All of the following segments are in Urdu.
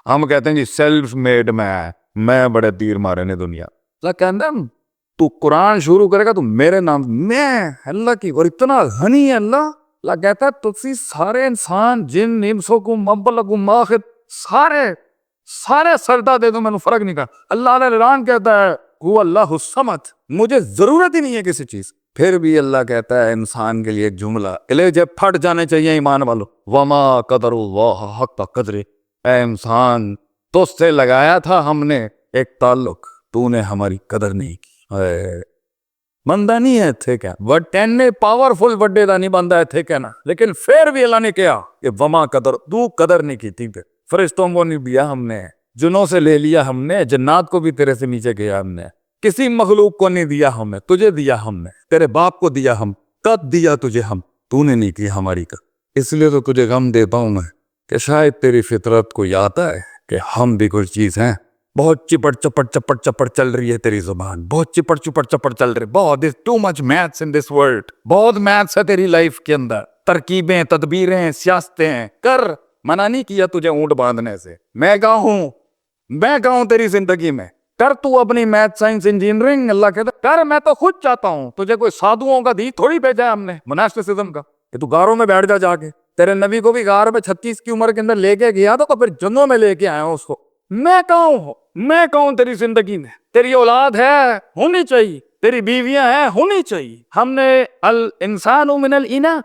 ہم کہتے ہیں جی سیلف میڈ میں بڑے تیر مارے نے دنیا. اللہ کہتا ہے تو قرآن شروع کرے گا تو میرے نام میں اللہ کی، اور اتنا غنی ہے اللہ. اللہ کہتا ہے تسی سارے انسان جن انسکم مبلغ ماخذ سارے سجدہ دے دو میں نے فرق نہیں کرا. اللہ نے اعلان کہتا ہے هو اللہ الصمد، مجھے ضرورت ہی نہیں ہے کسی چیز. پھر بھی اللہ کہتا ہے انسان کے لیے ایک جملہ کلیجے پھٹ جانے چاہیے ایمان والو، وما قدر اللہ حق قدر. اے انسان تجھ سے لگایا تھا ہم نے ایک تعلق، تو نے ہماری قدر نہیں کی. بندہ نہیں ہے تھے کیا بٹ ٹین نے پاورفل بڑے دا نہیں بندہ ہے تھے کیا نا. لیکن پھر بھی اللہ نے کیا کہ وما قدر، تو قدر نہیں کی تھی. فرشتوں کو نہیں دیا ہم نے، جنوں سے لے لیا ہم نے، جنات کو بھی تیرے سے نیچے گیا ہم نے، کسی مخلوق کو نہیں دیا ہم نے، تجھے دیا ہم نے، تیرے باپ کو دیا ہم، قد دیا تجھے ہم، تو نے نہیں کی ہماری قد. اس لیے تو تجھے غم دیتا ہوں میں کہ شاید تیری فطرت کو یاد ہے کہ ہم بھی کوئی چیز ہیں. بہت چپڑ چل رہی ہے تیری زبان، بہت چپڑ چل رہی، بہت too much maths in this world, بہت میتھس ہے تیری لائف کے اندر، ترکیبیں، تدبیریں، سیاستیں کر. منع نہیں کیا تجھے اونٹ باندھنے سے، میں کہا ہوں تیری زندگی میں کر تو اپنی میتھ سائنس انجینئرنگ. اللہ کہتا کر، میں تو خود چاہتا ہوں. تجھے کوئی سادھوؤں کا دی تھوڑی بھیجا ہے ہم نے مناسٹسزم کا کہ تو غاروں میں بیٹھ جا کے. تیرے نبی کو بھی غار میں 36 کی عمر کے اندر لے کے گیا تو پھر جنوں میں لے کے آیا اس کو. میں کہوں تیری زندگی میں تیری اولاد ہے ہونی چاہیے، تیری بیویاں ہیں ہونی چاہیے. ہم نے الانسان من الانا،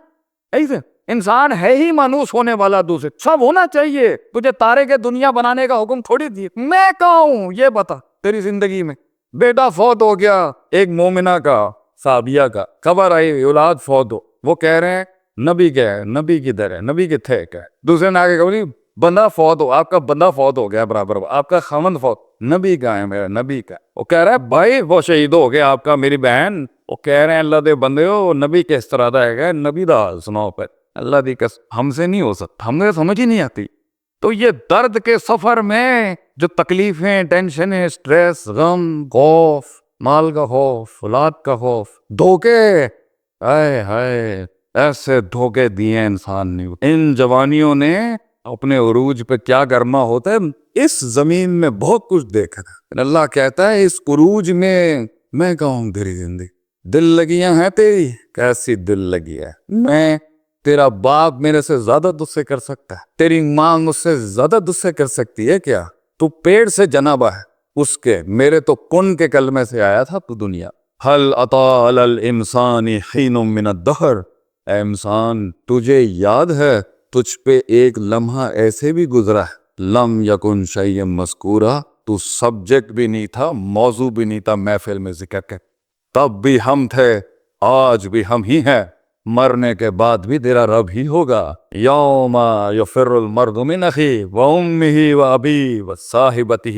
ایسے انسان ہے ہی مانوس ہونے والا، دوسرے سب ہونا چاہیے. تجھے تارے کے دنیا بنانے کا حکم تھوڑی دیے. میں کہوں یہ بتا تیری زندگی میں بیٹا فوت ہو گیا ایک مومنہ کا، صحابیہ کا، خبر آئی اولاد فوت ہو، وہ کہہ رہے ہیں نبی کیا ہے، نبی کدھر ہے، نبی کتھے کیا ہے. دوسرے نے آگے کہا بندہ فوت ہو، آپ کا بندہ فوت ہو گیا برابر، آپ کا خاوند فوت، نبی کا ہے میرا، نبی کا. وہ کہہ رہا ہے بھائی وہ شہید ہو گیا آپ کا، میری بہن. وہ کہہ رہے ہیں اللہ دے بندے ہو نبی کس طرح دا ہے، نبی دا سناؤ پہ. اللہ دی قسم ہم سے نہیں ہو سکتا، ہم نے سمجھ ہی نہیں آتی. تو یہ درد کے سفر میں جو تکلیفیں، ٹینشنیں، سٹریس، غم، خوف، مال کا خوف، اولاد کا خوف، دھوکے، ہائے ہائے ایسے دھوکے دیے انسان نے. ان جوانیوں نے اپنے عروج پہ کیا گرما ہوتا ہے، اس زمین میں بہت کچھ دیکھا تھا. اللہ کہتا ہے اس عروج میں کہوں تیری زندگی دل لگیاں ہیں تیری. کیسی دل لگی ہے؟ میں تیرا باپ میرے سے زیادہ تجھ سے کر سکتا ہے، تیری ماں مجھ سے زیادہ تجھ سے کر سکتی ہے کیا؟ تو پیڑ سے جنابہ ہے اس کے، میرے تو کن کے کلمے سے آیا تھا تو دنیا. هل اتی علی الانسان حین من الدہر. اے انسان تجھے یاد ہے تجھ پہ ایک لمحہ ایسے بھی گزرا ہے، لم یکن شیئا مذکورا، تو سبجیکٹ بھی نہیں تھا، موضوع بھی نہیں تھا محفل میں ذکر کے. تب بھی ہم تھے، آج بھی ہم ہی ہیں، مرنے کے بعد بھی تیرا رب ہی ہوگا. یوم یفر المرء من اخیہ وامہ وابیہ وصاحبتہ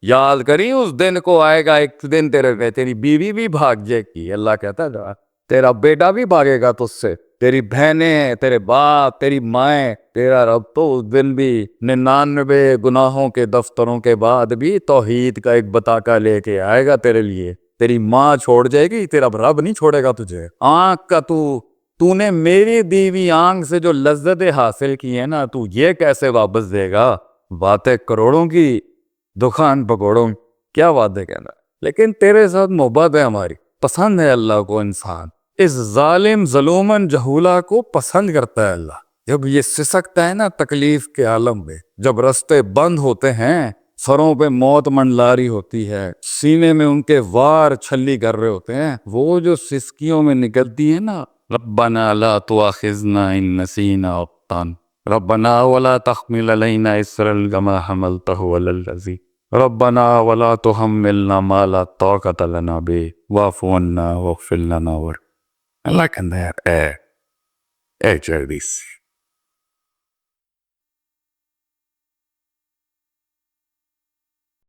یاد کری اس دن کو آئے گا ایک دن تیری بیوی بھی بھاگ جائے گی. اللہ کہتا ہے تیرا بیٹا بھی بھاگے گا تجھ سے، تیری بہنیں، تیرے باپ، تیری مائیں. تیرا رب تو اس دن بھی 99 گناہوں کے دفتروں کے بعد بھی توحید کا ایک بطاقہ لے کے آئے گا تیرے لیے. تیری ماں چھوڑ جائے گی، تیرا رب نہیں چھوڑے گا تجھے. آنکھ کا تو نے میری دیوی آنکھ سے جو لذتیں حاصل کی ہیں نا، تو یہ کیسے واپس دے گا؟ باتیں کروڑوں کی، دکان پکوڑوں، کیا باتیں کہنا. لیکن تیرے ساتھ محبت ہے ہماری، پسند ہے اللہ کو. انسان اس ظالم ظلومن جہولہ کو پسند کرتا ہے اللہ. جب یہ سسکتا ہے نا تکلیف کے عالم میں، جب رستے بند ہوتے ہیں، سروں پہ موت منڈلا رہی ہوتی ہے، سینے میں ان کے وار چھلی کر رہے ہوتے ہیں، وہ جو سسکیوں میں نکلتی ہیں نا، ربنا لا تؤاخذنا ان نسینا او اخطأنا ربنا ولا تحمل علينا اصرا كما حملته على الذين ربنا ولا تحملنا ما لا طاقة لنا به واعف عنا واغفر لنا. اللہ کہتا ہے اے جلدی سے